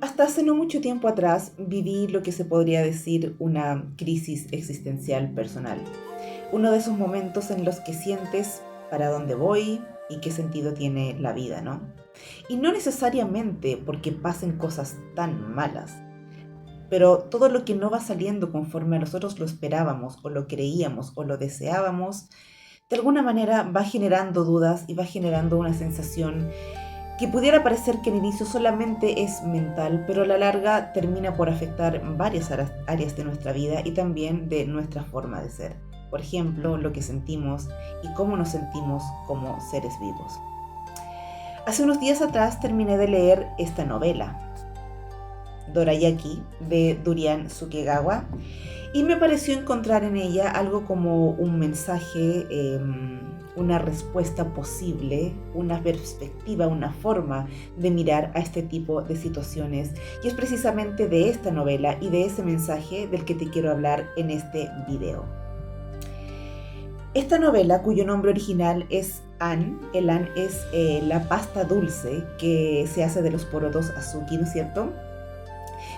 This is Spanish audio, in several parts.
Hasta hace no mucho tiempo atrás viví lo que se podría decir una crisis existencial personal. Uno de esos momentos en los que sientes para dónde voy y qué sentido tiene la vida, ¿no? Y no necesariamente porque pasen cosas tan malas, pero todo lo que no va saliendo conforme a nosotros lo esperábamos o lo creíamos o lo deseábamos, de alguna manera va generando dudas y va generando una sensación que pudiera parecer que al inicio solamente es mental, pero a la larga termina por afectar varias áreas de nuestra vida y también de nuestra forma de ser. Por ejemplo, lo que sentimos y cómo nos sentimos como seres vivos. Hace unos días atrás terminé de leer esta novela, Dorayaki, de Durian Sukegawa, y me pareció encontrar en ella algo como un mensaje, una respuesta posible, una perspectiva, una forma de mirar a este tipo de situaciones. Y es precisamente de esta novela y de ese mensaje del que te quiero hablar en este video. Esta novela, cuyo nombre original es An, el An es la pasta dulce que se hace de los porotos azuki, ¿no es cierto?,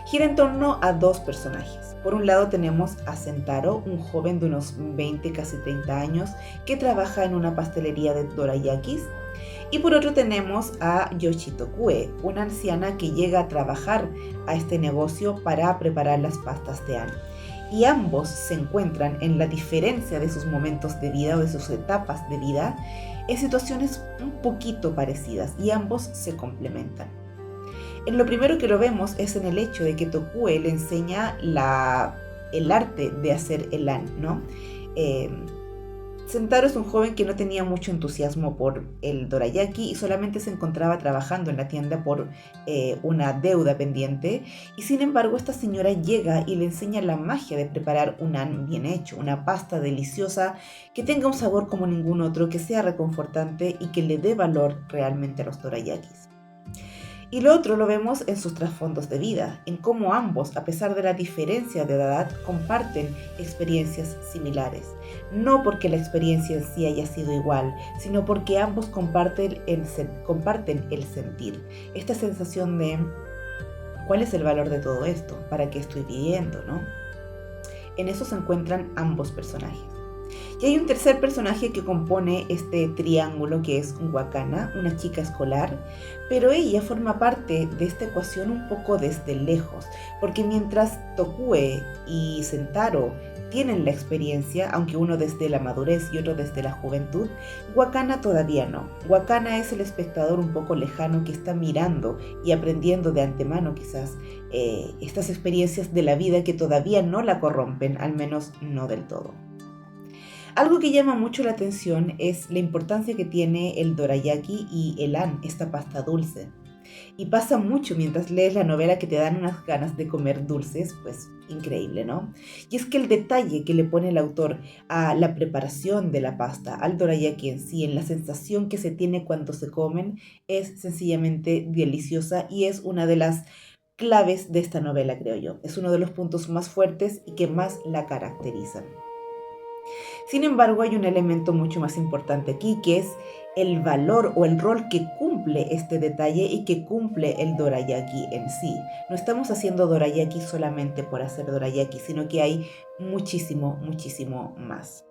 gira en torno a dos personajes. Por un lado tenemos a Sentaro, un joven de unos 20, casi 30 años, que trabaja en una pastelería de dorayakis. Y por otro tenemos a Yoshito Kue, una anciana que llega a trabajar a este negocio para preparar las pastas de An. Y ambos se encuentran en la diferencia de sus momentos de vida o de sus etapas de vida en situaciones un poquito parecidas y ambos se complementan. En lo primero que lo vemos es en el hecho de que Tokue le enseña el arte de hacer el An, ¿no? Sentaro es un joven que no tenía mucho entusiasmo por el dorayaki y solamente se encontraba trabajando en la tienda por una deuda pendiente, y sin embargo esta señora llega y le enseña la magia de preparar un An bien hecho, una pasta deliciosa que tenga un sabor como ningún otro, que sea reconfortante y que le dé valor realmente a los dorayakis. Y lo otro lo vemos en sus trasfondos de vida, en cómo ambos, a pesar de la diferencia de edad, comparten experiencias similares. No porque la experiencia en sí haya sido igual, sino porque ambos comparten el sentir. Esta sensación de ¿cuál es el valor de todo esto? ¿Para qué estoy viviendo, no? En eso se encuentran ambos personajes. Y hay un tercer personaje que compone este triángulo, que es Wakana, una chica escolar, pero ella forma parte de esta ecuación un poco desde lejos, porque mientras Tokue y Sentaro tienen la experiencia, aunque uno desde la madurez y otro desde la juventud, Wakana todavía no. Wakana es el espectador un poco lejano que está mirando y aprendiendo de antemano quizás estas experiencias de la vida que todavía no la corrompen, al menos no del todo. Algo que llama mucho la atención es la importancia que tiene el dorayaki y el An, esta pasta dulce. Y pasa mucho mientras lees la novela que te dan unas ganas de comer dulces, pues increíble, ¿no? Y es que el detalle que le pone el autor a la preparación de la pasta, al dorayaki en sí, en la sensación que se tiene cuando se comen, es sencillamente deliciosa y es una de las claves de esta novela, creo yo. Es uno de los puntos más fuertes y que más la caracterizan. Sin embargo, hay un elemento mucho más importante aquí, que es el valor o el rol que cumple este detalle y que cumple el dorayaki en sí. No estamos haciendo dorayaki solamente por hacer dorayaki, sino que hay muchísimo, muchísimo más.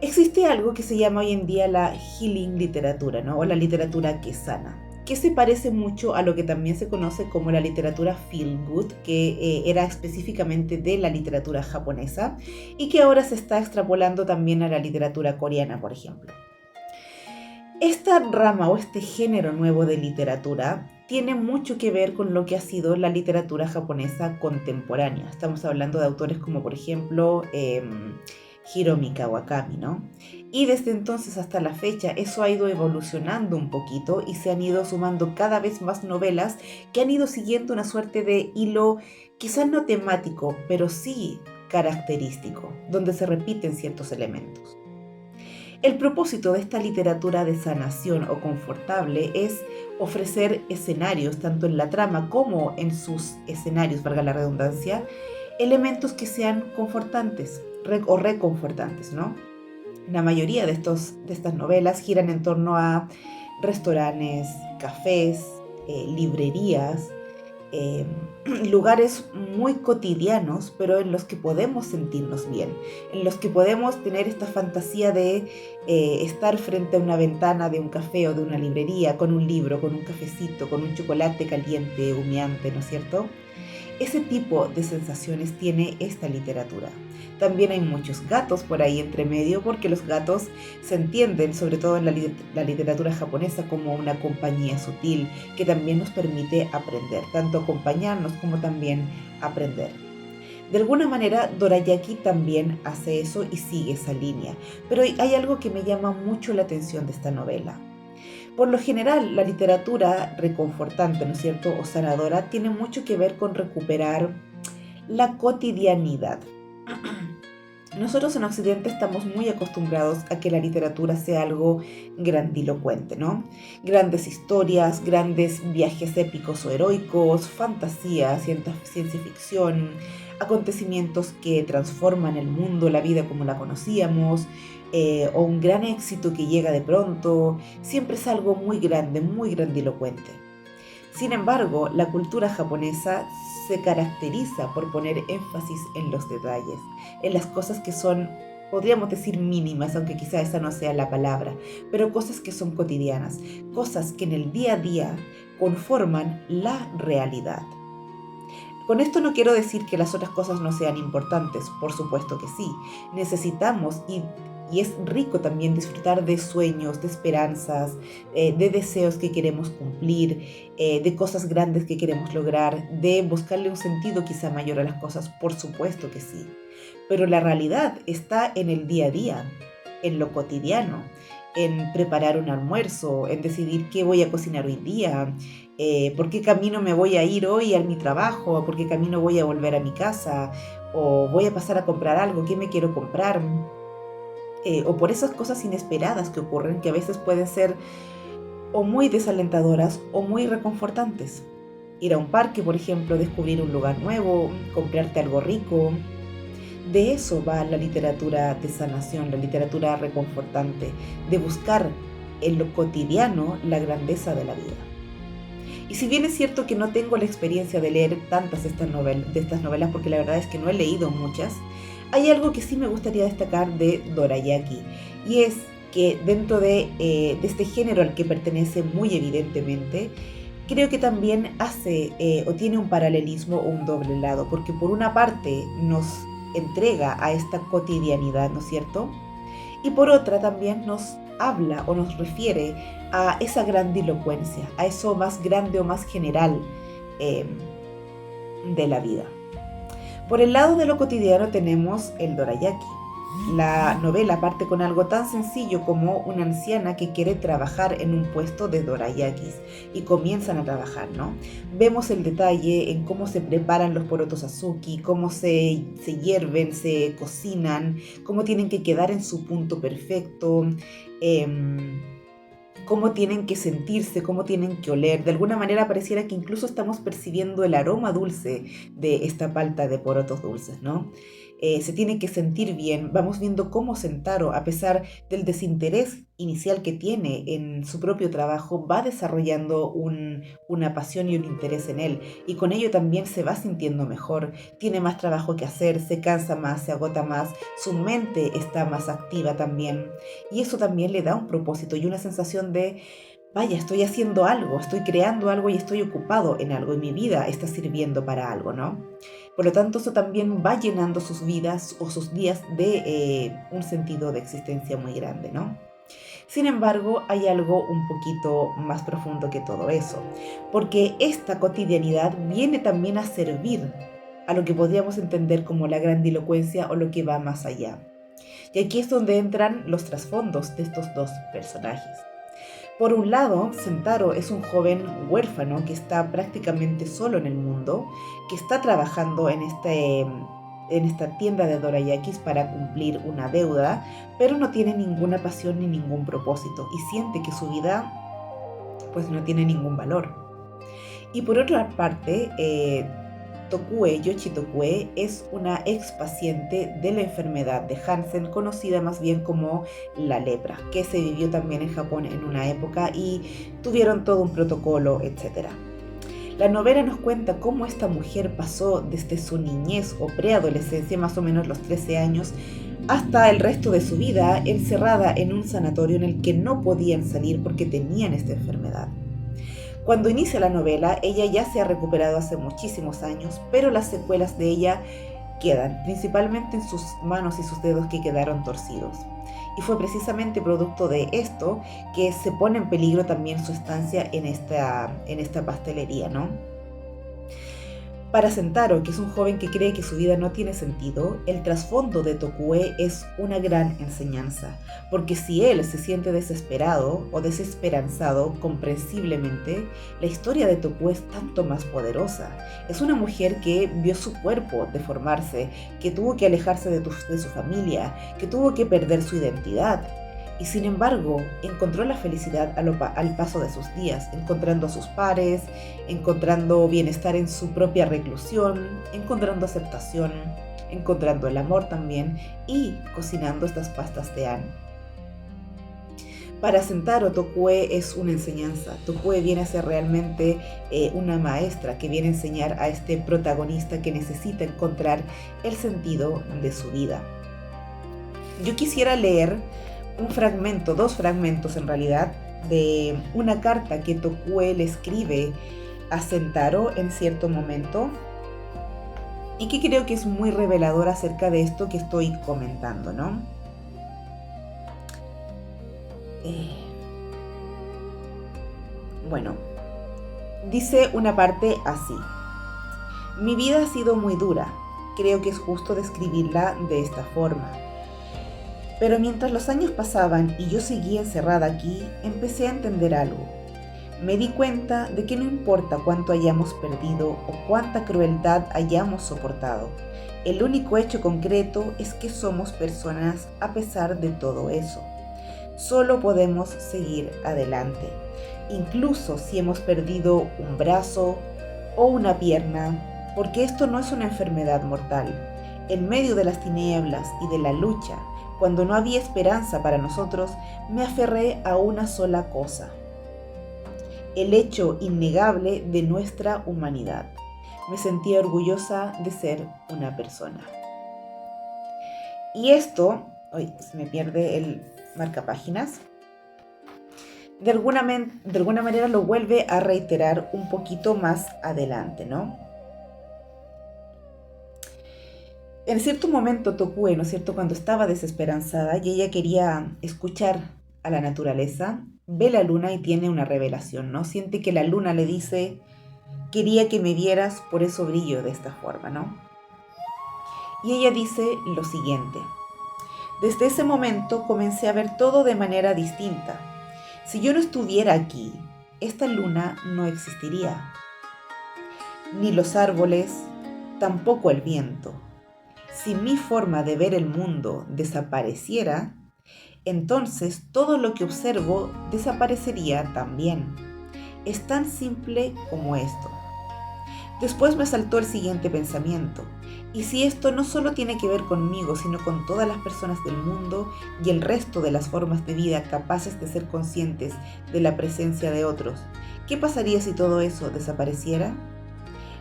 Existe algo que se llama hoy en día la healing literatura, ¿no? O la literatura que sana, que se parece mucho a lo que también se conoce como la literatura feel good, que era específicamente de la literatura japonesa y que ahora se está extrapolando también a la literatura coreana, por ejemplo. Esta rama o este género nuevo de literatura tiene mucho que ver con lo que ha sido la literatura japonesa contemporánea. Estamos hablando de autores como, por ejemplo, Hiromi Kawakami, ¿no? Y desde entonces hasta la fecha eso ha ido evolucionando un poquito y se han ido sumando cada vez más novelas que han ido siguiendo una suerte de hilo, quizás no temático, pero sí característico, donde se repiten ciertos elementos. El propósito de esta literatura de sanación o confortable es ofrecer escenarios, tanto en la trama como en sus escenarios, valga la redundancia, elementos que sean confortantes o reconfortantes, ¿no? La mayoría de estas novelas giran en torno a restaurantes, cafés, librerías, eh, lugares muy cotidianos, pero en los que podemos sentirnos bien, en los que podemos tener esta fantasía de estar frente a una ventana de un café o de una librería, con un libro, con un cafecito, con un chocolate caliente, humeante, ¿no es cierto? Ese tipo de sensaciones tiene esta literatura. También hay muchos gatos por ahí entre medio, porque los gatos se entienden, sobre todo en la literatura japonesa, como una compañía sutil que también nos permite aprender, tanto acompañarnos como también aprender. De alguna manera, Dorayaki también hace eso y sigue esa línea, pero hay algo que me llama mucho la atención de esta novela. Por lo general, la literatura reconfortante, ¿no es cierto?, o sanadora, tiene mucho que ver con recuperar la cotidianidad. Nosotros en Occidente estamos muy acostumbrados a que la literatura sea algo grandilocuente, ¿no? Grandes historias, grandes viajes épicos o heroicos, fantasía, ciencia ficción, acontecimientos que transforman el mundo, la vida como la conocíamos, o un gran éxito que llega de pronto. Siempre es algo muy grande, muy grandilocuente. Sin embargo, la cultura japonesa se caracteriza por poner énfasis en los detalles, en las cosas que son, podríamos decir mínimas, aunque quizá esa no sea la palabra, pero cosas que son cotidianas, cosas que en el día a día conforman la realidad. Con esto no quiero decir que las otras cosas no sean importantes, por supuesto que sí. Necesitamos y es rico también disfrutar de sueños, de esperanzas, de deseos que queremos cumplir, de cosas grandes que queremos lograr, de buscarle un sentido quizá mayor a las cosas, por supuesto que sí. Pero la realidad está en el día a día, en lo cotidiano, en preparar un almuerzo, en decidir qué voy a cocinar hoy día, por qué camino me voy a ir hoy a mi trabajo, por qué camino voy a volver a mi casa, o voy a pasar a comprar algo, qué me quiero comprar, o por esas cosas inesperadas que ocurren, que a veces pueden ser o muy desalentadoras o muy reconfortantes. Ir a un parque, por ejemplo, descubrir un lugar nuevo, comprarte algo rico. De eso va la literatura de sanación, la literatura reconfortante, de buscar en lo cotidiano la grandeza de la vida. Y si bien es cierto que no tengo la experiencia de leer tantas de estas novelas, porque la verdad es que no he leído muchas, hay algo que sí me gustaría destacar de Dorayaki, y es que dentro de este género al que pertenece muy evidentemente, creo que también hace o tiene un paralelismo o un doble lado, porque por una parte nos entrega a esta cotidianidad, ¿no es cierto? Y por otra también nos habla o nos refiere a esa grandilocuencia, a eso más grande o más general eh, de la vida. Por el lado de lo cotidiano tenemos el Dorayaki. La novela parte con algo tan sencillo como una anciana que quiere trabajar en un puesto de dorayakis y comienzan a trabajar, ¿no? Vemos el detalle en cómo se preparan los porotos azuki, cómo se hierven, se cocinan, cómo tienen que quedar en su punto perfecto, em, cómo tienen que sentirse, cómo tienen que oler. De alguna manera pareciera que incluso estamos percibiendo el aroma dulce de esta palta de porotos dulces, ¿no? Se tiene que sentir bien. Vamos viendo cómo Sentaro, a pesar del desinterés inicial que tiene en su propio trabajo, va desarrollando una pasión y un interés en él. Y con ello también se va sintiendo mejor. Tiene más trabajo que hacer, se cansa más, se agota más, su mente está más activa también. Y eso también le da un propósito y una sensación de, vaya, estoy haciendo algo, estoy creando algo y estoy ocupado en algo y mi vida está sirviendo para algo, ¿no? Por lo tanto, eso también va llenando sus vidas o sus días de un sentido de existencia muy grande, ¿no? Sin embargo, hay algo un poquito más profundo que todo eso, porque esta cotidianidad viene también a servir a lo que podríamos entender como la grandilocuencia o lo que va más allá. Y aquí es donde entran los trasfondos de estos dos personajes. Por un lado, Sentaro es un joven huérfano que está prácticamente solo en el mundo, que está trabajando en esta tienda de dorayakis para cumplir una deuda, pero no tiene ninguna pasión ni ningún propósito y siente que su vida pues no tiene ningún valor. Y por otra parte, Tokue, Yoshi Tokue, es una ex paciente de la enfermedad de Hansen, conocida más bien como la lepra, que se vivió también en Japón en una época y tuvieron todo un protocolo, etc. La novela nos cuenta cómo esta mujer pasó desde su niñez o preadolescencia, más o menos los 13 años, hasta el resto de su vida encerrada en un sanatorio en el que no podían salir porque tenían esta enfermedad. Cuando inicia la novela, ella ya se ha recuperado hace muchísimos años, pero las secuelas de ella quedan, principalmente en sus manos y sus dedos que quedaron torcidos. Y fue precisamente producto de esto que se pone en peligro también su estancia en esta pastelería, ¿no? Para Sentaro, que es un joven que cree que su vida no tiene sentido, el trasfondo de Tokue es una gran enseñanza, porque si él se siente desesperado o desesperanzado, comprensiblemente, la historia de Tokue es tanto más poderosa. Es una mujer que vio su cuerpo deformarse, que tuvo que alejarse de su familia, que tuvo que perder su identidad. Y sin embargo, encontró la felicidad al paso de sus días, encontrando a sus pares, encontrando bienestar en su propia reclusión, encontrando aceptación, encontrando el amor también y cocinando estas pastas de An. Para Sentaro, Tokue es una enseñanza. Tokue viene a ser realmente una maestra que viene a enseñar a este protagonista que necesita encontrar el sentido de su vida. Yo quisiera leer un fragmento, dos fragmentos en realidad, de una carta que Tokue le escribe a Sentaro en cierto momento y que creo que es muy revelador acerca de esto que estoy comentando, ¿no? Bueno, dice una parte así: mi vida ha sido muy dura, creo que es justo describirla de esta forma. Pero mientras los años pasaban y yo seguía encerrada aquí, empecé a entender algo. Me di cuenta de que no importa cuánto hayamos perdido o cuánta crueldad hayamos soportado, el único hecho concreto es que somos personas a pesar de todo eso. Solo podemos seguir adelante, incluso si hemos perdido un brazo o una pierna, porque esto no es una enfermedad mortal. En medio de las tinieblas y de la lucha, cuando no había esperanza para nosotros, me aferré a una sola cosa: el hecho innegable de nuestra humanidad. Me sentía orgullosa de ser una persona. Y esto, hoy se me pierde el marcapáginas, de alguna manera lo vuelve a reiterar un poquito más adelante, ¿no? En cierto momento Tokue, ¿no es cierto?, cuando estaba desesperanzada y ella quería escuchar a la naturaleza, ve la luna y tiene una revelación, ¿no? Siente que la luna le dice: quería que me vieras, por eso brillo de esta forma, ¿no? Y ella dice lo siguiente: desde ese momento comencé a ver todo de manera distinta. Si yo no estuviera aquí, esta luna no existiría. Ni los árboles, tampoco el viento. Si mi forma de ver el mundo desapareciera, entonces todo lo que observo desaparecería también. Es tan simple como esto. Después me saltó el siguiente pensamiento: ¿y si esto no solo tiene que ver conmigo, sino con todas las personas del mundo y el resto de las formas de vida capaces de ser conscientes de la presencia de otros? ¿Qué pasaría si todo eso desapareciera?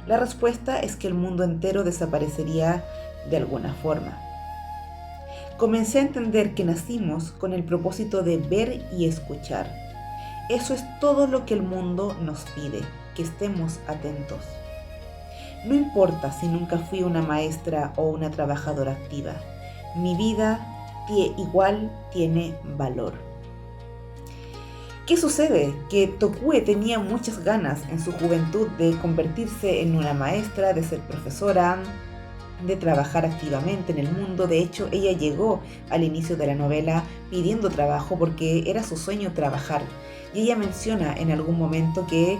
La respuesta es que el mundo entero desaparecería de alguna forma. Comencé a entender que nacimos con el propósito de ver y escuchar. Eso es todo lo que el mundo nos pide, que estemos atentos. No importa si nunca fui una maestra o una trabajadora activa, mi vida igual tiene valor. ¿Qué sucede? Que Tokue tenía muchas ganas en su juventud de convertirse en una maestra, de ser profesora, de trabajar activamente en el mundo. De hecho, ella llegó al inicio de la novela pidiendo trabajo porque era su sueño trabajar. Y ella menciona en algún momento que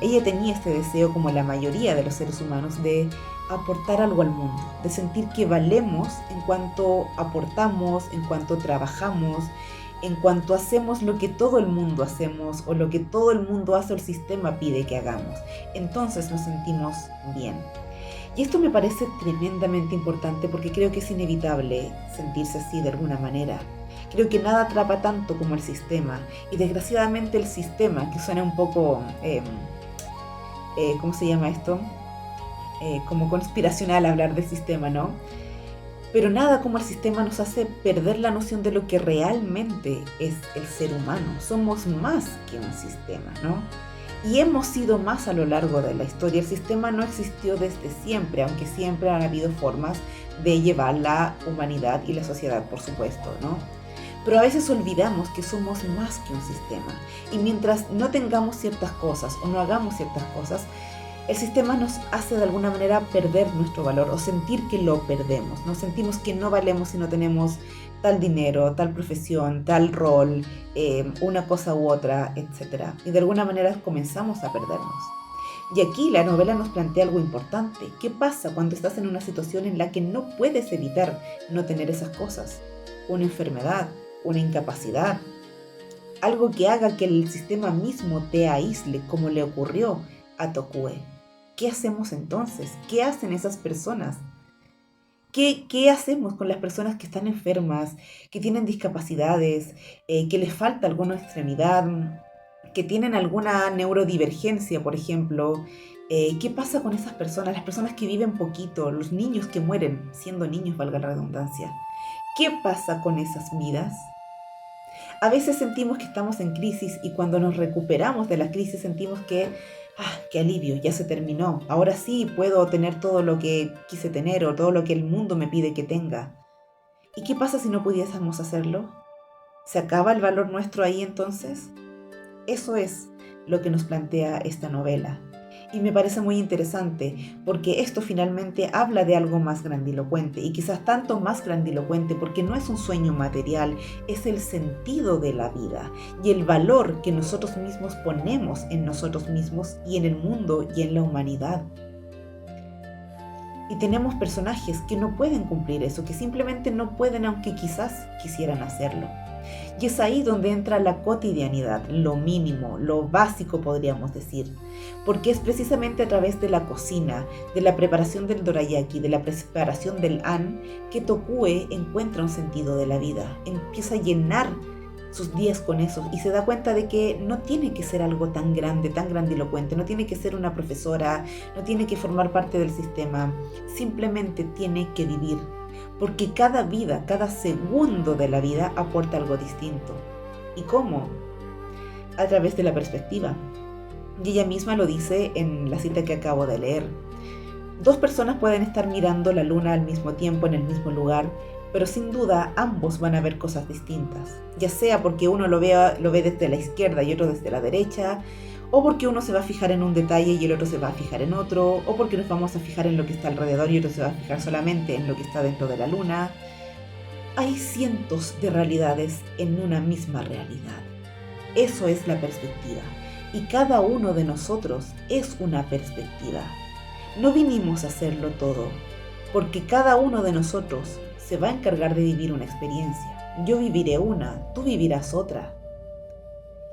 ella tenía este deseo, como la mayoría de los seres humanos, de aportar algo al mundo, de sentir que valemos en cuanto aportamos, en cuanto trabajamos, en cuanto hacemos lo que todo el mundo hacemos o lo que todo el mundo hace o el sistema pide que hagamos. Entonces nos sentimos bien. Y esto me parece tremendamente importante porque creo que es inevitable sentirse así de alguna manera. Creo que nada atrapa tanto como el sistema, y desgraciadamente el sistema, que suena un poco ¿cómo se llama esto? Como conspiracional hablar del sistema, ¿no? Pero nada como el sistema nos hace perder la noción de lo que realmente es el ser humano. Somos más que un sistema, ¿no? Y hemos sido más a lo largo de la historia. El sistema no existió desde siempre, aunque siempre han habido formas de llevar la humanidad y la sociedad, por supuesto, ¿no? Pero a veces olvidamos que somos más que un sistema. Y mientras no tengamos ciertas cosas o no hagamos ciertas cosas, el sistema nos hace de alguna manera perder nuestro valor o sentir que lo perdemos. Nos sentimos que no valemos si no tenemos tal dinero, tal profesión, tal rol, una cosa u otra, etc. Y de alguna manera comenzamos a perdernos. Y aquí la novela nos plantea algo importante. ¿Qué pasa cuando estás en una situación en la que no puedes evitar no tener esas cosas? Una enfermedad, una incapacidad, algo que haga que el sistema mismo te aísle, como le ocurrió a Tokue. ¿Qué hacemos entonces? ¿Qué hacen esas personas? ¿Qué hacemos con las personas que están enfermas, que tienen discapacidades, que les falta alguna extremidad, que tienen alguna neurodivergencia, por ejemplo? ¿Qué pasa con esas personas? Las personas que viven poquito, los niños que mueren siendo niños, valga la redundancia. ¿Qué pasa con esas vidas? A veces sentimos que estamos en crisis y cuando nos recuperamos de la crisis sentimos que, qué alivio, ya se terminó. Ahora sí puedo tener todo lo que quise tener o todo lo que el mundo me pide que tenga. ¿Y qué pasa si no pudiésemos hacerlo? ¿Se acaba el valor nuestro ahí entonces? Eso es lo que nos plantea esta novela. Y me parece muy interesante porque esto finalmente habla de algo más grandilocuente y quizás tanto más grandilocuente porque no es un sueño material, es el sentido de la vida y el valor que nosotros mismos ponemos en nosotros mismos y en el mundo y en la humanidad. Y tenemos personajes que no pueden cumplir eso, que simplemente no pueden aunque quizás quisieran hacerlo. Y es ahí donde entra la cotidianidad, lo mínimo, lo básico podríamos decir, porque es precisamente a través de la cocina, de la preparación del dorayaki, de la preparación del an, que Tokue encuentra un sentido de la vida, empieza a llenar sus días con eso y se da cuenta de que no tiene que ser algo tan grande, tan grandilocuente, no tiene que ser una profesora, no tiene que formar parte del sistema, simplemente tiene que vivir. Porque cada vida, cada segundo de la vida aporta algo distinto. ¿Y cómo? A través de la perspectiva. Y ella misma lo dice en la cita que acabo de leer. Dos personas pueden estar mirando la luna al mismo tiempo en el mismo lugar, pero sin duda ambos van a ver cosas distintas. Ya sea porque uno lo ve desde la izquierda y otro desde la derecha, o porque uno se va a fijar en un detalle y el otro se va a fijar en otro, o porque nos vamos a fijar en lo que está alrededor y otro se va a fijar solamente en lo que está dentro de la luna. Hay cientos de realidades en una misma realidad. Eso es la perspectiva. Y cada uno de nosotros es una perspectiva. No vinimos a hacerlo todo, porque cada uno de nosotros se va a encargar de vivir una experiencia. Yo viviré una, tú vivirás otra.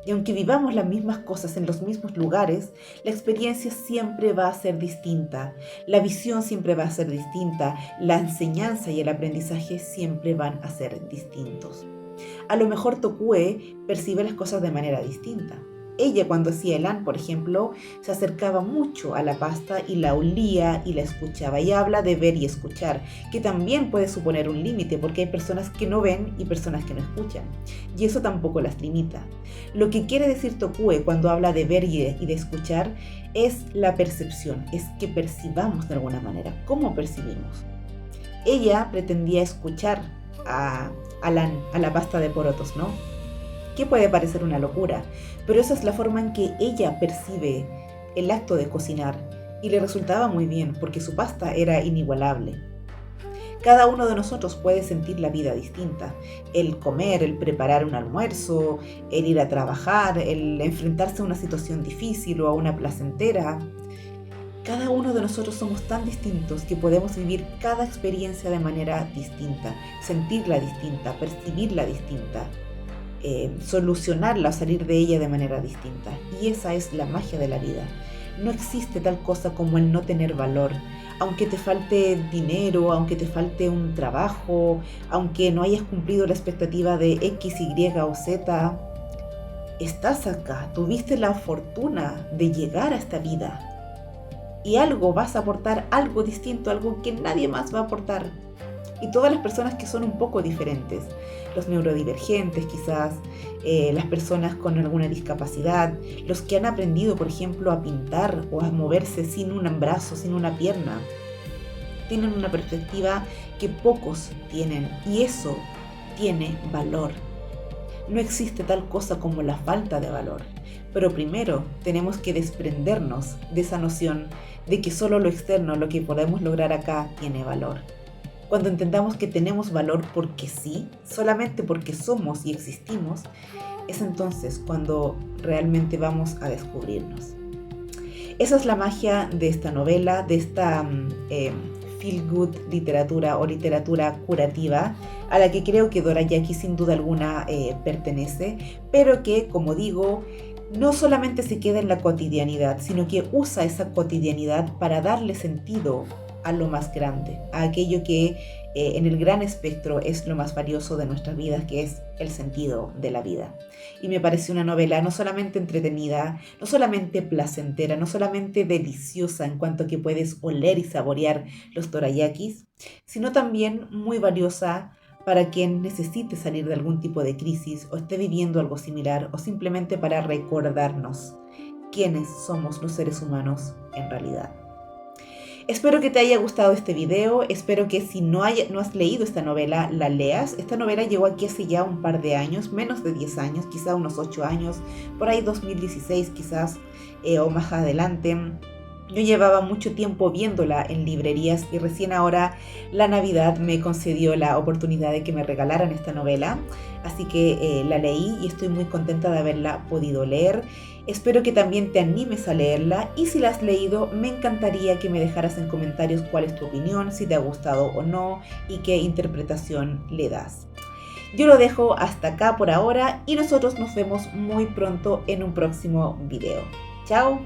Y aunque vivamos las mismas cosas en los mismos lugares, la experiencia siempre va a ser distinta, la visión siempre va a ser distinta, la enseñanza y el aprendizaje siempre van a ser distintos. A lo mejor Tokue percibe las cosas de manera distinta. Ella cuando hacía el an, por ejemplo, se acercaba mucho a la pasta y la olía y la escuchaba. Y habla de ver y escuchar, que también puede suponer un límite porque hay personas que no ven y personas que no escuchan. Y eso tampoco las limita. Lo que quiere decir Tokue cuando habla de ver y de escuchar es la percepción, es que percibamos de alguna manera. ¿Cómo percibimos? Ella pretendía escuchar a la pasta de porotos, ¿no? Que puede parecer una locura, pero esa es la forma en que ella percibe el acto de cocinar y le resultaba muy bien porque su pasta era inigualable. Cada uno de nosotros puede sentir la vida distinta, el comer, el preparar un almuerzo, el ir a trabajar, el enfrentarse a una situación difícil o a una placentera. Cada uno de nosotros somos tan distintos que podemos vivir cada experiencia de manera distinta, sentirla distinta, percibirla distinta. Solucionarla o salir de ella de manera distinta. Y esa es la magia de la vida. No existe tal cosa como el no tener valor. Aunque te falte dinero, aunque te falte un trabajo, aunque no hayas cumplido la expectativa de X, Y o Z, estás acá, tuviste la fortuna de llegar a esta vida. y algo vas a aportar, algo distinto, algo que nadie más va a aportar. Y todas las personas que son un poco diferentes, los neurodivergentes quizás, las personas con alguna discapacidad, los que han aprendido, por ejemplo, a pintar o a moverse sin un brazo, sin una pierna, tienen una perspectiva que pocos tienen y eso tiene valor. No existe tal cosa como la falta de valor, pero primero tenemos que desprendernos de esa noción de que solo lo externo, lo que podemos lograr acá, tiene valor. Cuando entendamos que tenemos valor porque sí, solamente porque somos y existimos, es entonces cuando realmente vamos a descubrirnos. Esa es la magia de esta novela, de esta feel good literatura o literatura curativa, a la que creo que Dorayaki sin duda alguna pertenece, pero que, como digo, no solamente se queda en la cotidianidad, sino que usa esa cotidianidad para darle sentido a lo más grande, a aquello que en el gran espectro es lo más valioso de nuestras vidas, que es el sentido de la vida. Y me parece una novela no solamente entretenida, no solamente placentera, no solamente deliciosa en cuanto a que puedes oler y saborear los dorayakis, sino también muy valiosa para quien necesite salir de algún tipo de crisis o esté viviendo algo similar, o simplemente para recordarnos quiénes somos los seres humanos en realidad. Espero que te haya gustado este video, espero que si no has leído esta novela, la leas. Esta novela llegó aquí hace ya un par de años, menos de 10 años, quizá unos 8 años, por ahí 2016 quizás, o más adelante. Yo llevaba mucho tiempo viéndola en librerías y recién ahora la Navidad me concedió la oportunidad de que me regalaran esta novela. Así que la leí y estoy muy contenta de haberla podido leer. Espero que también te animes a leerla y si la has leído me encantaría que me dejaras en comentarios cuál es tu opinión, si te ha gustado o no y qué interpretación le das. Yo lo dejo hasta acá por ahora y nosotros nos vemos muy pronto en un próximo video. ¡Chao!